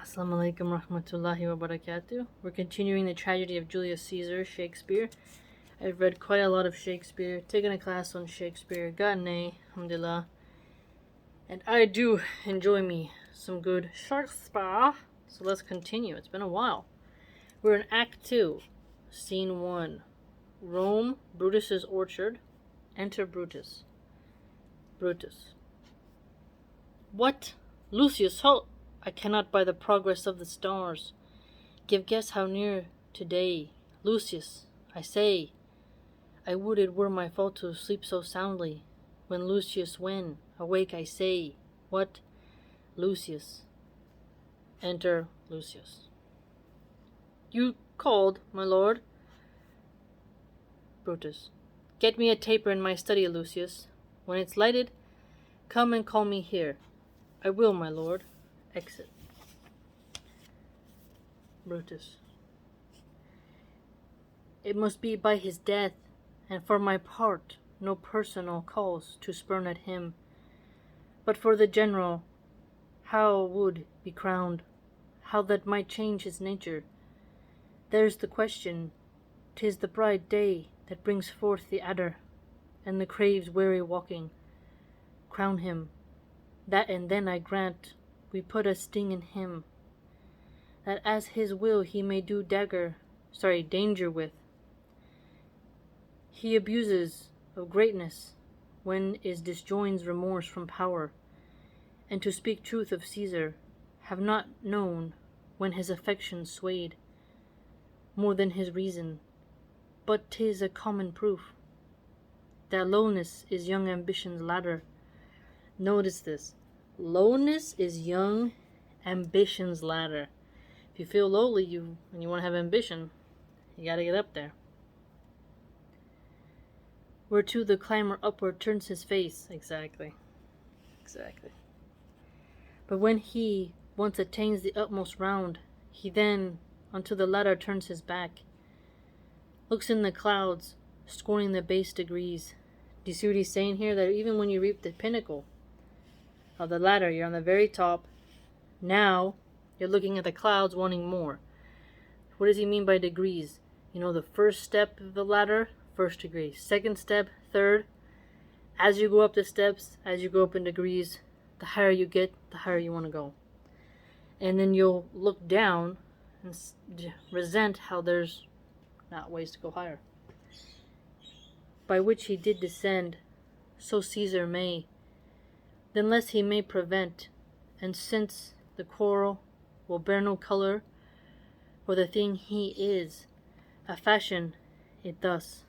Assalamu alaikum rahmatullahi wa barakatuh. We're continuing the tragedy of Julius Caesar, Shakespeare. I've read quite a lot of Shakespeare, taken a class on Shakespeare, got an A, alhamdulillah. And I do enjoy me some good Shakespeare. So let's continue. It's been a while. We're in Act 2, Scene 1. Rome, Brutus's orchard. Enter Brutus. Brutus. What? Lucius, halt! I cannot by the progress of the stars give guess how near today. Lucius, I say, I would it were my fault to sleep so soundly. When Lucius, when awake, I say, what? Lucius. Enter Lucius. You called, my lord? Brutus. Get me a taper in my study, Lucius. When it's lighted, come and call me here. I will, my lord. Exit. Brutus. It must be by his death, and for my part, no personal cause to spurn at him. But for the general, how would be crowned, how that might change his nature. There's the question. 'Tis the bright day that brings forth the adder, and the crave's weary walking. Crown him. That and then I grant we put a sting in him, that as his will he may do danger with. He abuses of greatness when is disjoins remorse from power, and to speak truth of Caesar, have not known when his affections swayed more than his reason, but 'tis a common proof that lowness is young ambition's ladder. Notice this. Lowness is young ambition's ladder. If you feel lowly and you want to have ambition, you gotta get up there. Whereto the climber upward turns his face. Exactly. But when he once attains the utmost round, he then unto the ladder turns his back, looks in the clouds, scorning the base degrees. Do you see what he's saying here? That even when you reach the pinnacle of the ladder, you're on the very top. Now, you're looking at the clouds wanting more. What does he mean by degrees? You know, the first step of the ladder, first degree. Second step, third. As you go up the steps, as you go up in degrees, the higher you get, the higher you want to go. And then you'll look down and resent how there's not ways to go higher. By which he did descend, so Caesar may, then less he may prevent, and since the quarrel will bear no color, for the thing he is, a fashion it thus,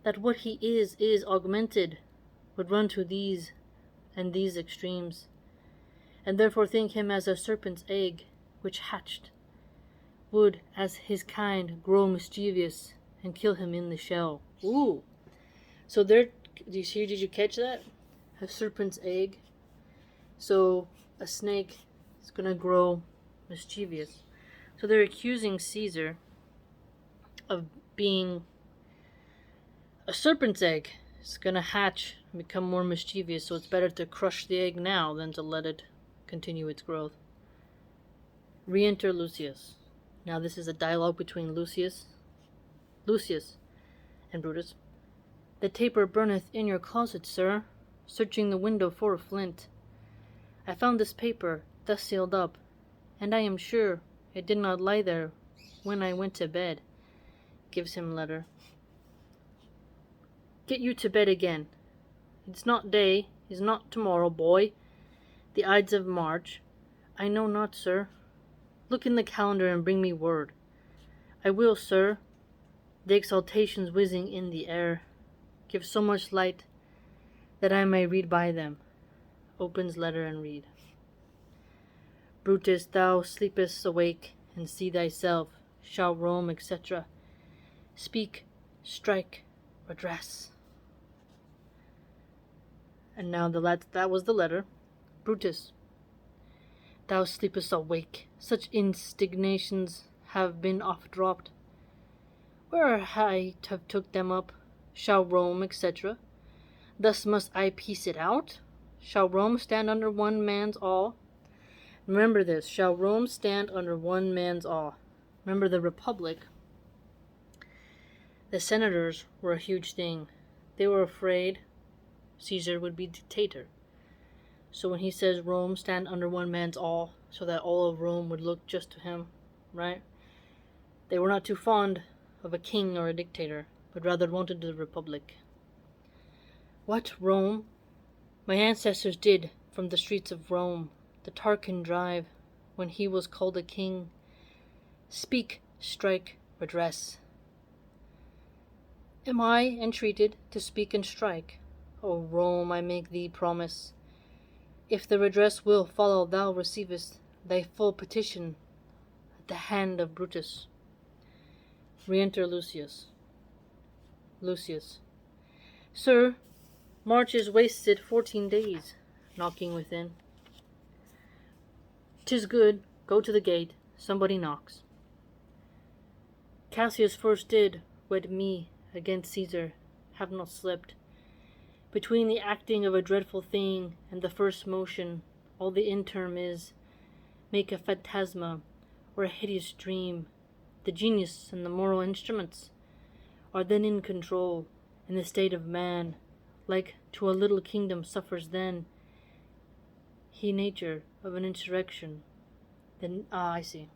that what he is augmented, would run to these and these extremes, and therefore think him as a serpent's egg, which hatched, would as his kind grow mischievous, and kill him in the shell. Ooh! So there, did you catch that? A serpent's egg. So a snake is going to grow mischievous. So they're accusing Caesar of being a serpent's egg. It's going to hatch and become more mischievous, so it's better to crush the egg now than to let it continue its growth. Re-enter Lucius. Now this is a dialogue between Lucius and Brutus. The taper burneth in your closet, sir, searching the window for a flint. I found this paper thus sealed up, and I am sure it did not lie there when I went to bed. Gives him letter. Get you to bed again. It's not day, is not tomorrow, boy. The Ides of March. I know not, sir. Look in the calendar and bring me word. I will, sir. The exaltations whizzing in the air give so much light that I may read by them. Opens letter and read. Brutus, thou sleepest awake, and see thyself, shall Rome, etc. Speak, strike, redress. And now that was the letter. Brutus, thou sleepest awake. Such instigations have been oft dropped. Where I have took them up, shall Rome, etc. Thus must I piece it out? Shall Rome stand under one man's awe? Remember this, shall Rome stand under one man's awe? Remember the Republic. The senators were a huge thing. They were afraid Caesar would be dictator. So when he says Rome stand under one man's awe, so that all of Rome would look just to him, right? They were not too fond of a king or a dictator, but rather wanted the Republic. What, Rome? My ancestors did from the streets of Rome, the Tarquin drive, when he was called a king. Speak, strike, redress. Am I entreated to speak and strike? O Rome, I make thee promise. If the redress will follow, thou receivest thy full petition at the hand of Brutus. Re-enter Lucius. Lucius. Sir, march is wasted 14 days, knocking within. 'Tis good, go to the gate, somebody knocks. Cassius first did wed me against Caesar, have not slept. Between the acting of a dreadful thing and the first motion, all the interim is, make a phantasma, or a hideous dream. The genius and the moral instruments are then in control, and the state of man, like to a little kingdom, suffers then. He nature of an insurrection. Then, I see.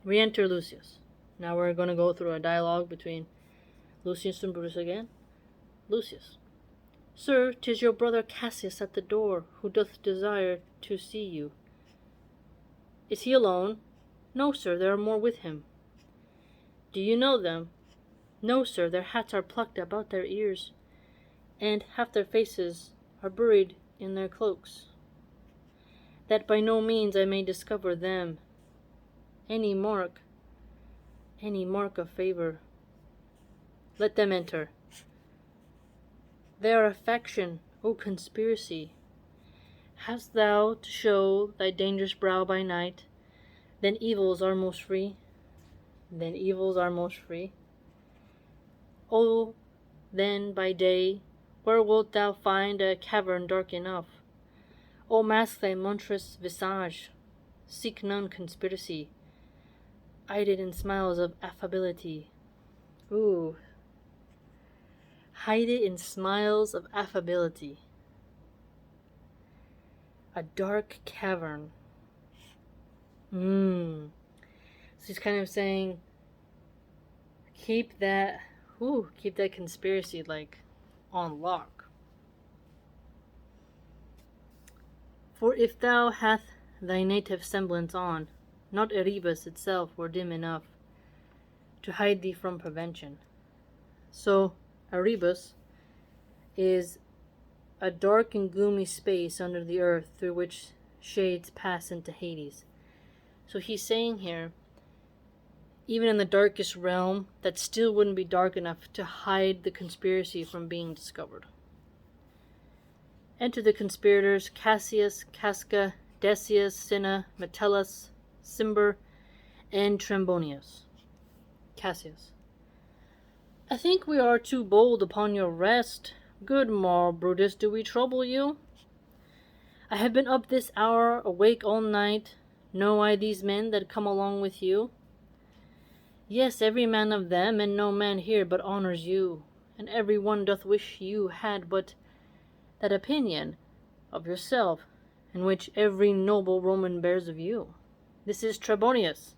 Re-enter Lucius. Now we're going to go through a dialogue between Lucius and Brutus again. Lucius. Sir, 'tis your brother Cassius at the door, who doth desire to see you. Is he alone? No, sir, there are more with him. Do you know them? No, sir, their hats are plucked about their ears, and half their faces are buried in their cloaks. That by no means I may discover them any mark of favor. Let them enter. They are a faction, O conspiracy. Hast thou to show thy dangerous brow by night? Then evils are most free. Then evils are most free. O, then by day, where wilt thou find a cavern dark enough? O mask thy monstrous visage, seek none conspiracy. Hide it in smiles of affability. Ooh. Hide it in smiles of affability. A dark cavern. So he's kind of saying, keep that conspiracy like on lock. For if thou hath thy native semblance on, not Erebus itself were dim enough to hide thee from prevention. So Erebus is a dark and gloomy space under the earth through which shades pass into Hades. So he's saying here, even in the darkest realm, that still wouldn't be dark enough to hide the conspiracy from being discovered. Enter the conspirators Cassius, Casca, Decius, Cinna, Metellus, Cimber, and Trembonius. Cassius. I think we are too bold upon your rest. Good morrow, Brutus, do we trouble you? I have been up this hour, awake all night. Know I these men that come along with you? Yes, every man of them, and no man here but honours you, and every one doth wish you had but that opinion of yourself, in which every noble Roman bears of you. This is Trebonius.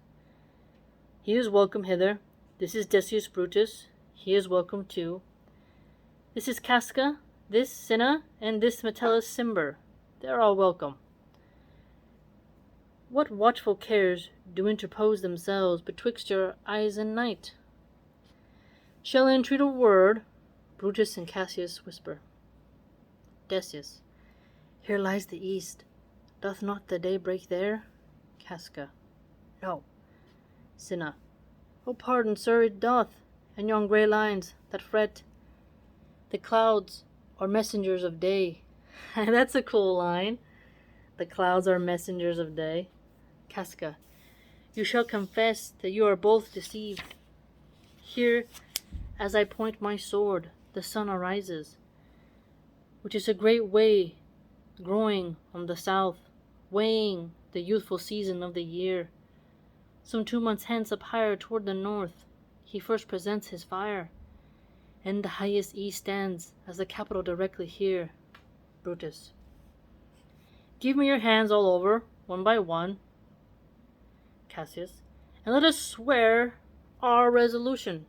He is welcome hither. This is Decius Brutus. He is welcome too. This is Casca, this Cinna, and this Metellus Cimber. They are all welcome. What watchful cares do interpose themselves betwixt your eyes and night? Shall I entreat a word? Brutus and Cassius whisper. Decius. Here lies the east. Doth not the day break there? Casca. No. Cinna. Oh, pardon, sir, it doth. And yon grey lines that fret the clouds are messengers of day. That's a cool line. The clouds are messengers of day. Casca. You shall confess that you are both deceived. Here, as I point my sword, the sun arises, which is a great way growing on the south, weighing the youthful season of the year. Some 2 months hence, up higher toward the north, he first presents his fire, and the highest east stands as the capital directly here. Brutus. Give me your hands all over, one by one. Cassius. And let us swear our resolution.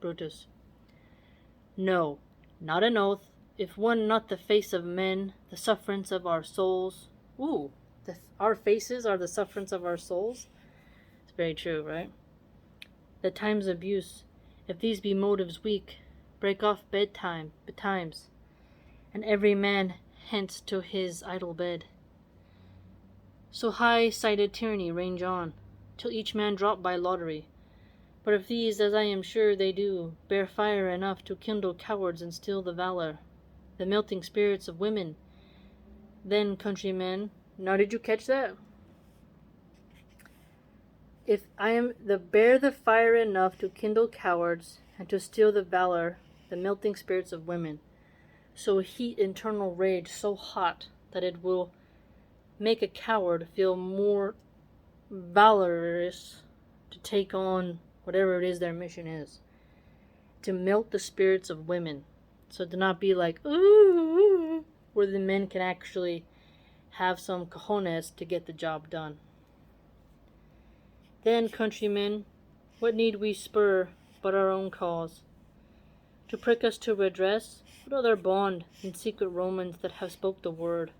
Brutus. No, not an oath, if one not the face of men, the sufferance of our souls. Ooh, our faces are the sufferance of our souls? It's very true, right? The time's abuse, if these be motives weak, break off betimes, and every man hence to his idle bed. So high-sighted tyranny range on, till each man drop by lottery. But if these, as I am sure they do, bear fire enough to kindle cowards and still the valor, the melting spirits of women, then, countrymen, now did you catch that? If I am bear the fire enough to kindle cowards and to still the valor, the melting spirits of women, so heat internal rage so hot that it will make a coward feel more valorous to take on whatever it is their mission is, to melt the spirits of women, so to not be like, ooh, where the men can actually have some cojones to get the job done. Then, countrymen, what need we spur but our own cause? To prick us to redress, what other bond than secret Romans that have spoke the word,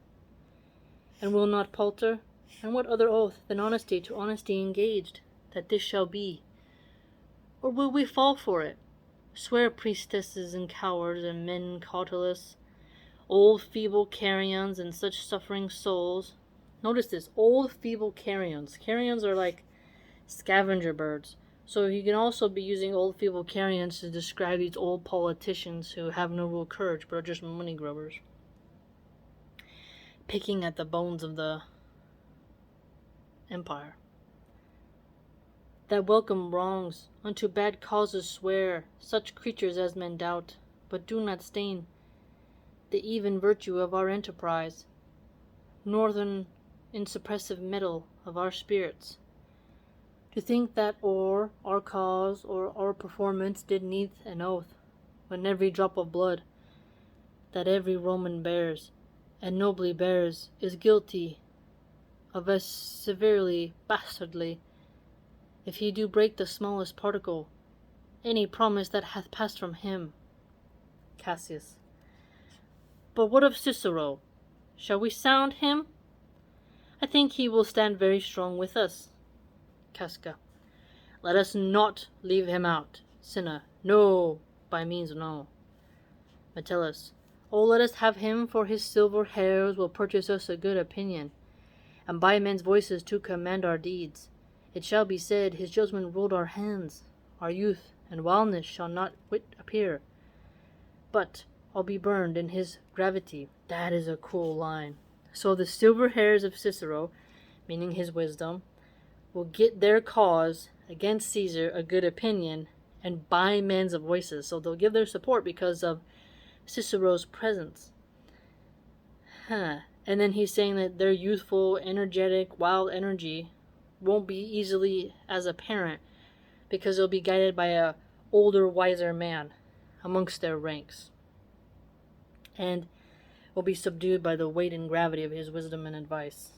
and will not palter? And what other oath than honesty to honesty engaged, that this shall be? Or will we fall for it? Swear priestesses and cowards and men cautelous, old feeble carrions and such suffering souls. Notice this, old feeble carrions. Carrions are like scavenger birds. So you can also be using old feeble carrions to describe these old politicians who have no real courage but are just money grubbers, picking at the bones of the empire. That welcome wrongs, unto bad causes swear, such creatures as men doubt, but do not stain the even virtue of our enterprise, northern insuppressive metal of our spirits. To think that or our cause or our performance did need an oath, when every drop of blood that every Roman bears, and nobly bears, is guilty of as severely bastardly, if he do break the smallest particle, any promise that hath passed from him. Cassius. But what of Cicero? Shall we sound him? I think he will stand very strong with us. Casca. Let us not leave him out. Cinna. No, by means no. Metellus. Oh, let us have him, for his silver hairs will purchase us a good opinion, and by men's voices to command our deeds. It shall be said, his judgment ruled our hands. Our youth and wildness shall not wit appear, but I'll be burned in his gravity. That is a cool line. So the silver hairs of Cicero, meaning his wisdom, will get their cause against Caesar a good opinion, and by men's voices. So they'll give their support because of Cicero's presence. And then he's saying that their youthful, energetic, wild energy won't be easily as apparent because they'll be guided by a older, wiser man amongst their ranks, and will be subdued by the weight and gravity of his wisdom and advice.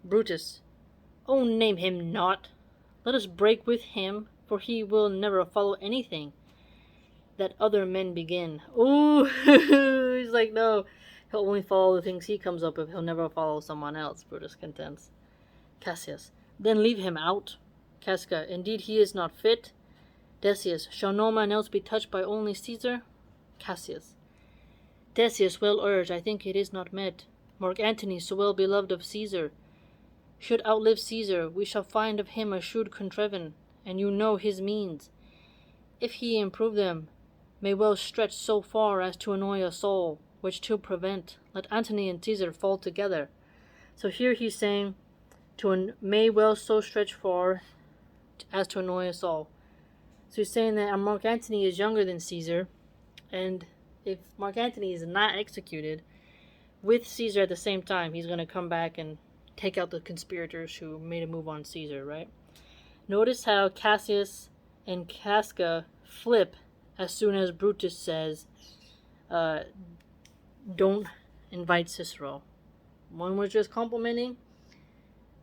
Brutus. Oh, name him not. Let us break with him, for he will never follow anything that other men begin. Ooh, he's like, no, he'll only follow the things he comes up with. He'll never follow someone else, Brutus contends. Cassius. Then leave him out. Casca. Indeed he is not fit. Decius. Shall no man else be touched by only Caesar? Cassius. Decius well urged, I think it is not met. Mark Antony, so well beloved of Caesar, should outlive Caesar, we shall find of him a shrewd contrivance, and you know his means, if he improve them, may well stretch so far as to annoy us all, which to prevent, let Antony and Caesar fall together. So here he's saying, may well so stretch far as to annoy us all. So he's saying that Mark Antony is younger than Caesar, and if Mark Antony is not executed with Caesar at the same time, he's going to come back and take out the conspirators who made a move on Caesar, right? Notice how Cassius and Casca flip as soon as Brutus says, don't invite Cicero. One was just complimenting,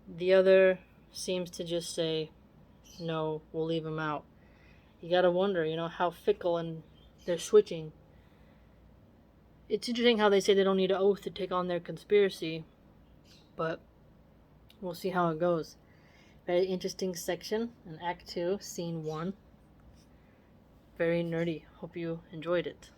the other seems to just say, no, we'll leave him out. You gotta wonder, how fickle and they're switching. It's interesting how they say they don't need an oath to take on their conspiracy, but we'll see how it goes. Very interesting section in Act 2, Scene 1. Very nerdy. Hope you enjoyed it.